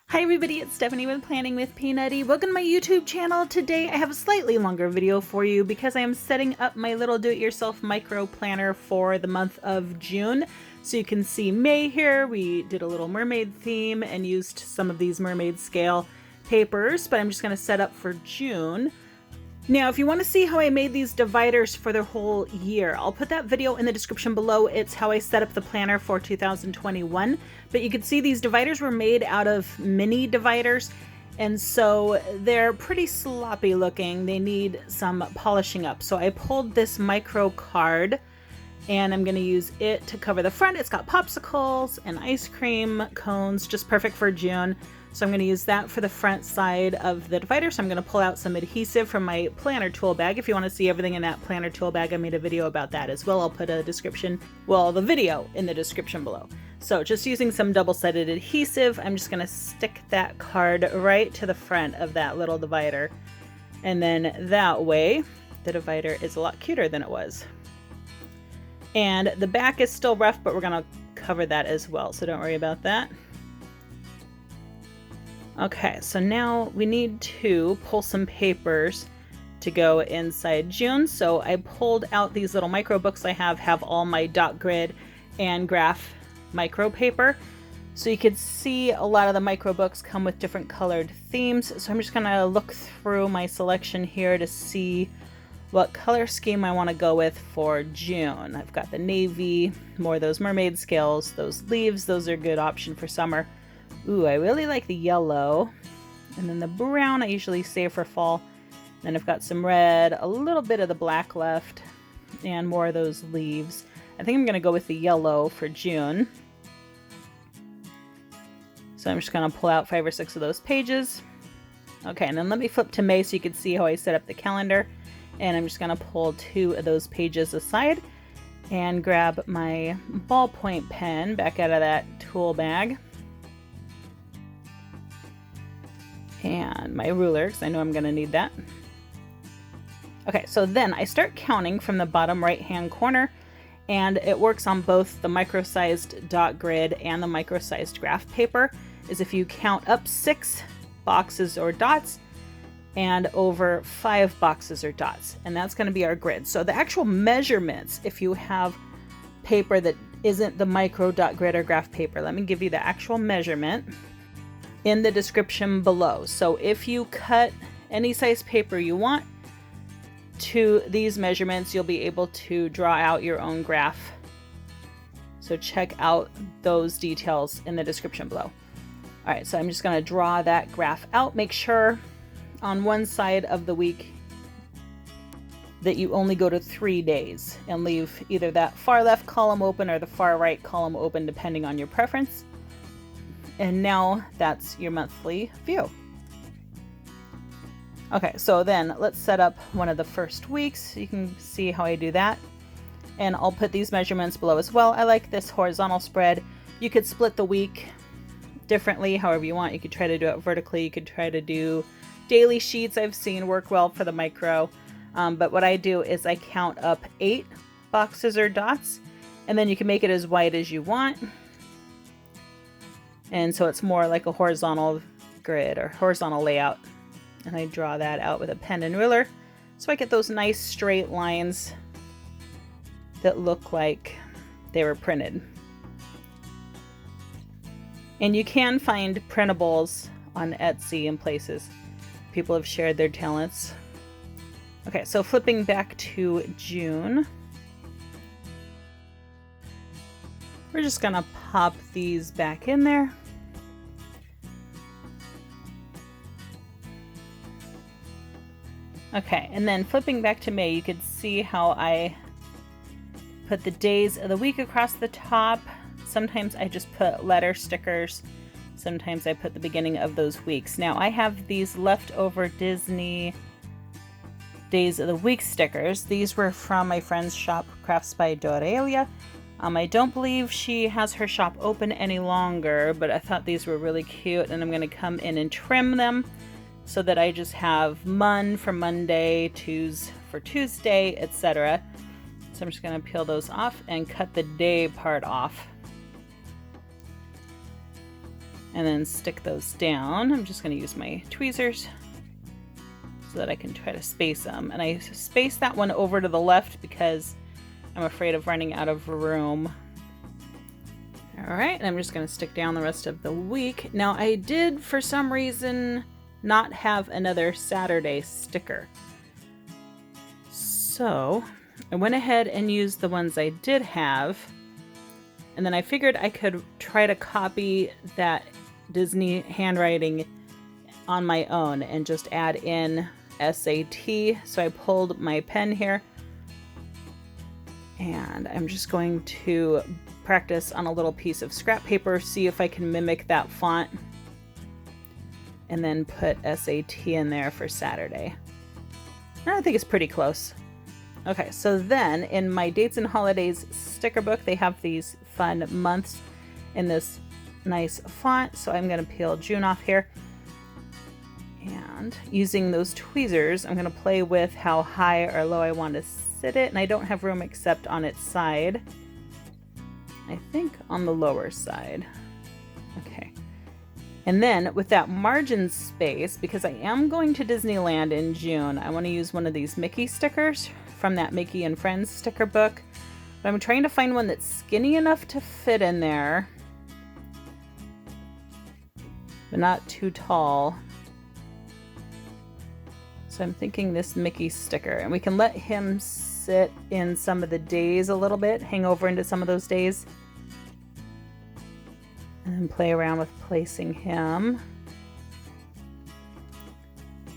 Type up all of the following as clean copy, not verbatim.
Hi everybody, it's Stephanie with Planning with Peanutty. Welcome to my YouTube channel. Today I have a slightly longer video for you because I am setting up my little do-it-yourself micro planner for the month of June. So you can see May here. We did a little mermaid theme and used some of these mermaid scale papers, but I'm just going to set up for June. Now, if you want to see how I made these dividers for the whole year, I'll put that video in the description below. It's how I set up the planner for 2021. But you can see these dividers were made out of mini dividers, and so they're pretty sloppy looking. They need some polishing up. So I pulled this micro card, and I'm going to use it to cover the front. It's got popsicles and ice cream cones, just perfect for June. So I'm going to use that for the front side of the divider. So I'm going to pull out some adhesive from my planner tool bag. If you want to see everything in that planner tool bag, I made a video about that as well. I'll put a description, well, the video in the description below. So just using some double-sided adhesive, I'm just going to stick that card right to the front of that little divider. And then that way, the divider is a lot cuter than it was. And the back is still rough, but we're going to cover that as well. So don't worry about that. Okay, so now we need to pull some papers to go inside June. So I pulled out these little micro books I have all my dot grid and graph micro paper. So you can see a lot of the micro books come with different colored themes. So I'm just gonna look through my selection here to see what color scheme I want to go with for June. I've got the navy, more of those mermaid scales, those leaves, those are a good option for summer. Ooh, I really like the yellow. And then the brown I usually save for fall. Then I've got some red, a little bit of the black left, and more of those leaves. I think I'm going to go with the yellow for June. So I'm just going to pull out 5 or 6 of those pages. Okay, and then let me flip to May so you can see how I set up the calendar. And I'm just going to pull 2 of those pages aside and grab my ballpoint pen back out of that tool bag. And my ruler, because I know I'm going to need that. Okay, so then I start counting from the bottom right-hand corner, and it works on both the micro-sized dot grid and the micro-sized graph paper, is if you count up 6 boxes or dots and over 5 boxes or dots, and that's going to be our grid. So the actual measurements, if you have paper that isn't the micro dot grid or graph paper, let me give you the actual measurement in the description below. So if you cut any size paper you want to these measurements, you'll be able to draw out your own graph. So check out those details in the description below. All right, so I'm just going to draw that graph out. Make sure on one side of the week that you only go to 3 days and leave either that far left column open or the far right column open, depending on your preference. And now that's your monthly view. Okay, so then let's set up one of the first weeks. You can see how I do that. And I'll put these measurements below as well. I like this horizontal spread. You could split the week differently, however you want. You could try to do it vertically. You could try to do daily sheets I've seen work well for the micro. But what I do is I count up 8 boxes or dots, and then you can make it as wide as you want. And so it's more like a horizontal grid or horizontal layout. And I draw that out with a pen and ruler. So I get those nice straight lines that look like they were printed. And you can find printables on Etsy and places. People have shared their talents. Okay, so flipping back to June. We're just gonna pop these back in there. Okay, and then flipping back to May, you could see how I put the days of the week across the top. Sometimes I just put letter stickers. Sometimes I put the beginning of those weeks. Now I have these leftover Disney Days of the Week stickers. These were from my friend's shop, Crafts by Dorelia. I don't believe she has her shop open any longer, but I thought these were really cute, and I'm going to come in and trim them so that I just have Mon for Monday, Tues for Tuesday, etc. So I'm just going to peel those off and cut the day part off. and then stick those down. I'm just going to use my tweezers so that I can try to space them. And I space that one over to the left because I'm afraid of running out of room. All right, and I'm just going to stick down the rest of the week. Now, I did, for some reason, not have another Saturday sticker. So I went ahead and used the ones I did have. And then I figured I could try to copy that Disney handwriting on my own and just add in SAT. So I pulled my pen here. And I'm just going to practice on a little piece of scrap paper, see if I can mimic that font, and then put SAT in there for Saturday. And I think it's pretty close. Okay, so then in my dates and holidays sticker book, they have these fun months in this nice font. So I'm going to peel June off here. And using those tweezers, I'm going to play with how high or low I want to sit it. And I don't have room except on its side. I think on the lower side. Okay. And then with that margin space, because I am going to Disneyland in June, I want to use one of these Mickey stickers from that Mickey and Friends sticker book. But I'm trying to find one that's skinny enough to fit in there, but not too tall. So I'm thinking this Mickey sticker, and we can let him sit in some of the days a little bit, hang over into some of those days, and then play around with placing him.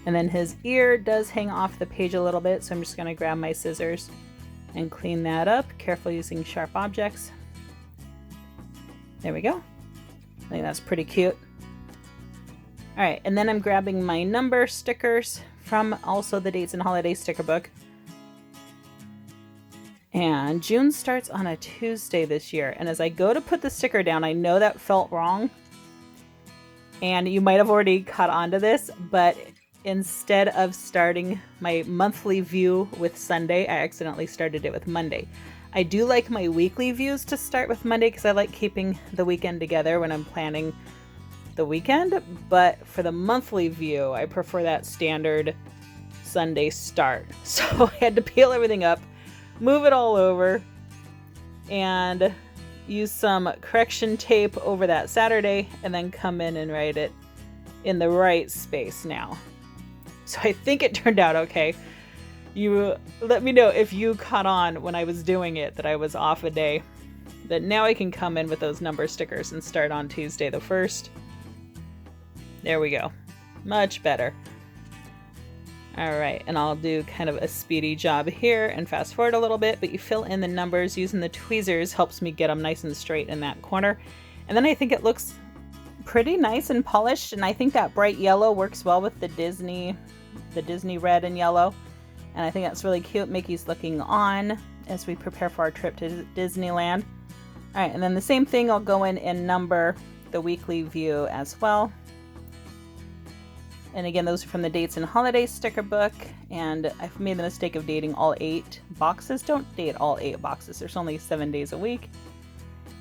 And then his ear does hang off the page a little bit, so I'm just going to grab my scissors and clean that up, careful using sharp objects. There we go. I think that's pretty cute. All right, and then I'm grabbing my number stickers from also the Dates and Holidays sticker book. And June starts on a Tuesday this year. And as I go to put the sticker down, I know that felt wrong. And you might have already caught on to this, but instead of starting my monthly view with Sunday, I accidentally started it with Monday. I do like my weekly views to start with Monday because I like keeping the weekend together when I'm planning the weekend. But for the monthly view, I prefer that standard Sunday start. So I had to peel everything up, move it all over, and use some correction tape over that Saturday, and then come in and write it in the right space now. So I think it turned out okay. You let me know if you caught on when I was doing it that I was off a day. But now I can come in with those number stickers and start on Tuesday the 1st. There we go. Much better. All right, and I'll do kind of a speedy job here and fast forward a little bit, but you fill in the numbers using the tweezers helps me get them nice and straight in that corner. And then I think it looks pretty nice and polished, and I think that bright yellow works well with the Disney red and yellow. And I think that's really cute. Mickey's looking on as we prepare for our trip to Disneyland. All right, and then the same thing, I'll go in and number the weekly view as well. And again, those are from the Dates and Holidays sticker book. And I've made the mistake of dating all 8 boxes. Don't date all 8 boxes. There's only 7 days a week.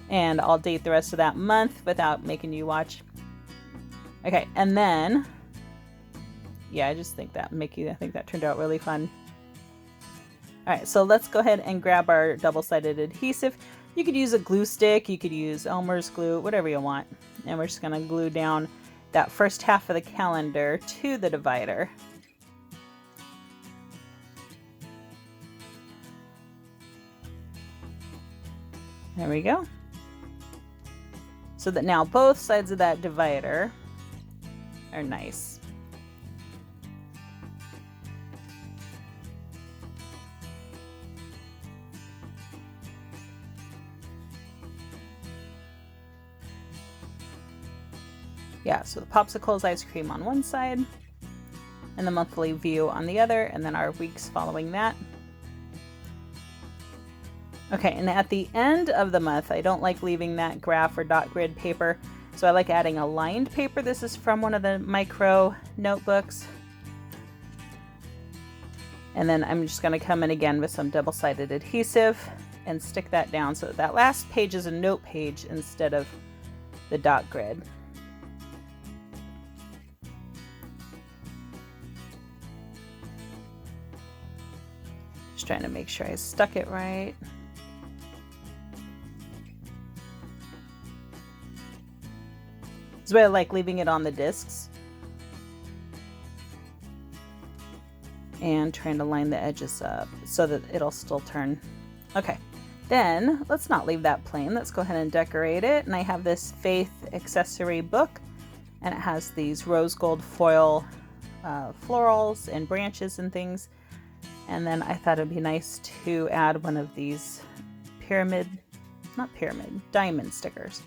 And I'll date the rest of that month without making you watch. Okay, and then, yeah, I just think that Mickey, I think that turned out really fun. All right, so let's go ahead and grab our double-sided adhesive. You could use a glue stick, you could use Elmer's glue, whatever you want. And we're just gonna glue down that first half of the calendar to the divider. There we go. So that now both sides of that divider are nice. Yeah, so the popsicles ice cream on one side and the monthly view on the other, and then our weeks following that. Okay, and at the end of the month, I don't like leaving that graph or dot grid paper, so I like adding a lined paper. This is from one of the micro notebooks. And then I'm just going to come in again with some double-sided adhesive and stick that down so that last page is a note page instead of the dot grid. Just trying to make sure I stuck it right. This is why I like leaving it on the discs. And trying to line the edges up so that it'll still turn. Okay, then let's not leave that plain. Let's go ahead and decorate it. And I have this Faith accessory book, and it has these rose gold foil florals and branches and things. And then I thought it'd be nice to add one of these diamond stickers.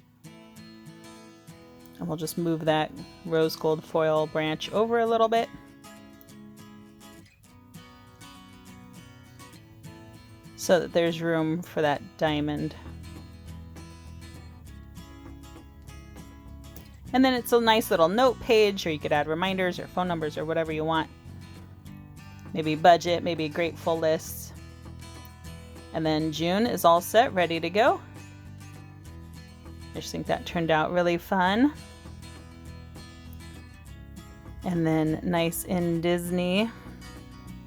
And we'll just move that rose gold foil branch over a little bit. So that there's room for that diamond. And then it's a nice little note page, or you could add reminders or phone numbers or whatever you want. Maybe budget, maybe grateful lists. And then June is all set, ready to go. I just think that turned out really fun. And then nice in Disney.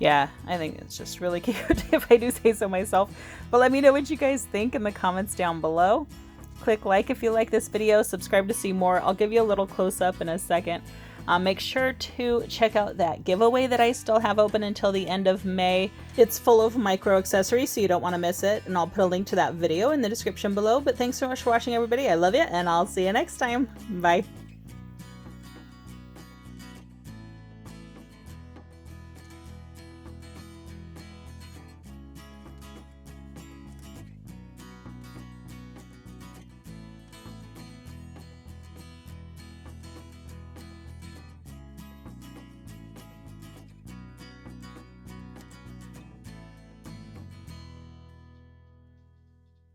Yeah, I think it's just really cute if I do say so myself. But let me know what you guys think in the comments down below. Click like if you like this video, subscribe to see more. I'll give you a little close-up in a second. Make sure to check out that giveaway that I still have open until the end of May. It's full of micro accessories, so you don't want to miss it. And I'll put a link to that video in the description below. But thanks so much for watching, everybody. I love you, and I'll see you next time. Bye.